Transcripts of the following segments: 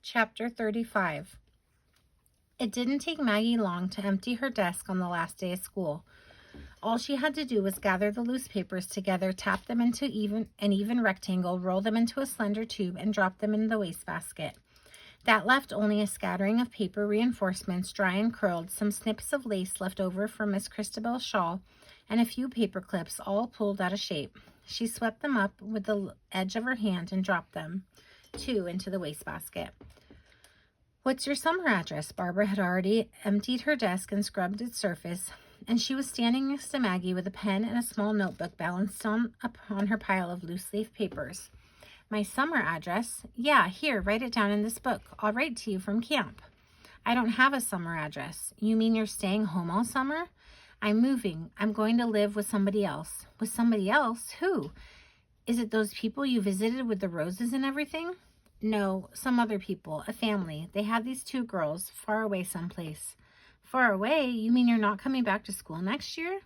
Chapter 35. It didn't take Maggie long to empty her desk on the last day of school. All she had to do was gather the loose papers together, tap them into an even rectangle, roll them into a slender tube, and drop them in the wastebasket. That left only a scattering of paper reinforcements, dry and curled, some snips of lace left over from Miss Christabel's shawl, and a few paper clips, all pulled out of shape. She swept them up with the edge of her hand and dropped them, too, into the wastebasket. "What's your summer address?" Barbara had already emptied her desk and scrubbed its surface, and she was standing next to Maggie with a pen and a small notebook balanced upon her pile of loose-leaf papers. "My summer address? Yeah, here, write it down in this book. I'll write to you from camp." "I don't have a summer address." "You mean you're staying home all summer?" "I'm moving. I'm going to live with somebody else." "With somebody else? Who? Is it those people you visited with the roses and everything?" "No, some other people, a family. They have these 2 girls, far away someplace." "Far away? You mean you're not coming back to school next year?"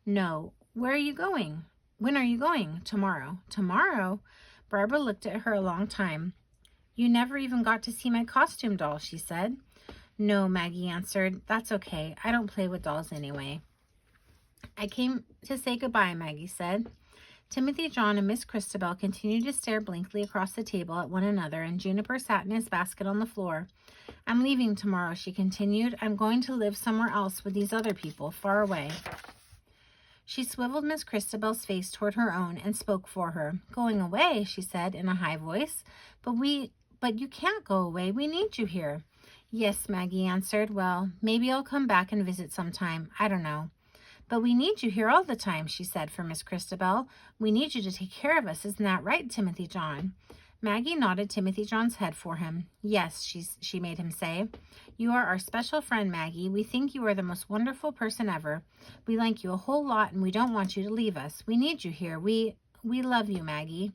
"No. Where are you going?" "When are you going?" "Tomorrow." "Tomorrow?" Barbara looked at her a long time. "You never even got to see my costume doll," she said. "No," Maggie answered. "That's okay. I don't play with dolls anyway." "I came to say goodbye," Maggie said. Timothy John and Miss Christabel continued to stare blankly across the table at one another, and Juniper sat in his basket on the floor. "I'm leaving tomorrow," she continued. "I'm going to live somewhere else with these other people, far away." She swiveled Miss Christabel's face toward her own and spoke for her. "Going away," she said in a high voice. But you can't go away. We need you here." "Yes," Maggie answered. "Well, maybe I'll come back and visit sometime. I don't know." "But we need you here all the time," she said for Miss Christabel. "We need you to take care of us. Isn't that right, Timothy John?" Maggie nodded Timothy John's head for him. "Yes," she made him say. "You are our special friend, Maggie. We think you are the most wonderful person ever. We like you a whole lot, and we don't want you to leave us. We need you here. We love you, Maggie."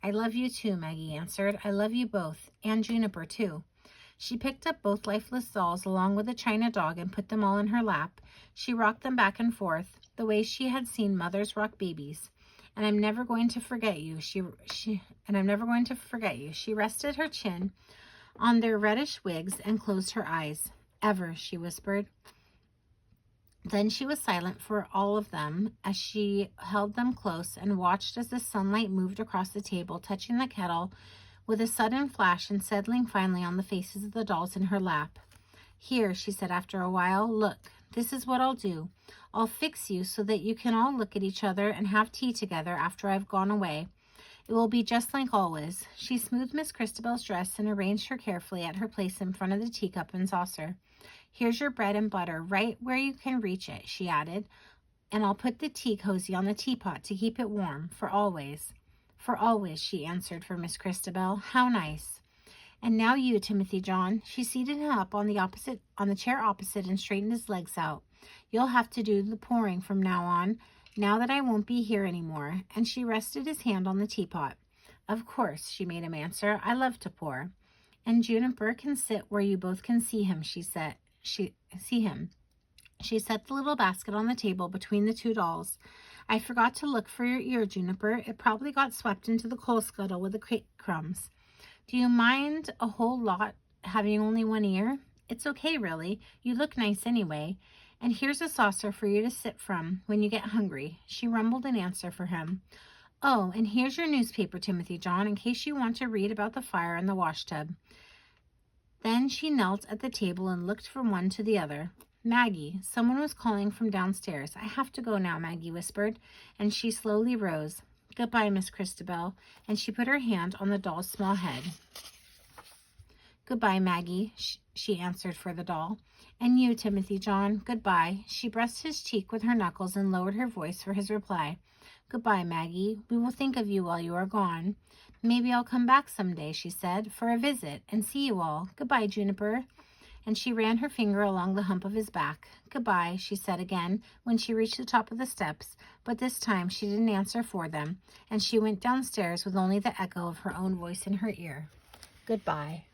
"I love you too," Maggie answered. "I love you both, and Juniper too." She picked up both lifeless dolls along with the china dog and put them all in her lap. She rocked them back and forth, the way she had seen mothers rock babies. "And I'm never going to forget you." She rested her chin on their reddish wigs and closed her eyes. "Ever," she whispered. Then she was silent for all of them as she held them close and watched as the sunlight moved across the table, touching the kettle with a sudden flash and settling finally on the faces of the dolls in her lap. "Here," she said after a while, "look, this is what I'll do. I'll fix you so that you can all look at each other and have tea together after I've gone away. It will be just like always." She smoothed Miss Christabel's dress and arranged her carefully at her place in front of the teacup and saucer. "Here's your bread and butter, right where you can reach it," she added, "and I'll put the tea cozy on the teapot to keep it warm, for always." "For always," she answered for Miss Christabel. "How nice. And now you, Timothy John." She seated him up on the chair opposite and straightened his legs out. "You'll have to do the pouring from now on, now that I won't be here anymore." And she rested his hand on the teapot. "Of course," she made him answer. "I love to pour." "And Juniper can sit where you both can see him," she said. She set the little basket on the table between the 2 dolls. "I forgot to look for your ear, Juniper. It probably got swept into the coal scuttle with the cake crumbs. Do you mind a whole lot having only one ear? It's okay, really. You look nice anyway. And here's a saucer for you to sip from when you get hungry." She rumbled an answer for him. "Oh, and here's your newspaper, Timothy John, in case you want to read about the fire in the washtub." Then she knelt at the table and looked from one to the other. "Maggie," someone was calling from downstairs. "I have to go now," Maggie whispered, and she slowly rose. "Goodbye, Miss Christabel," and she put her hand on the doll's small head. "Goodbye, Maggie," she answered for the doll. "And you, Timothy John, goodbye." She brushed his cheek with her knuckles and lowered her voice for his reply. "Goodbye, Maggie. We will think of you while you are gone. Maybe I'll come back someday," she said, "for a visit and see you all. Goodbye, Juniper." And she ran her finger along the hump of his back. "Goodbye," she said again when she reached the top of the steps, but this time she didn't answer for them, and she went downstairs with only the echo of her own voice in her ear. Goodbye.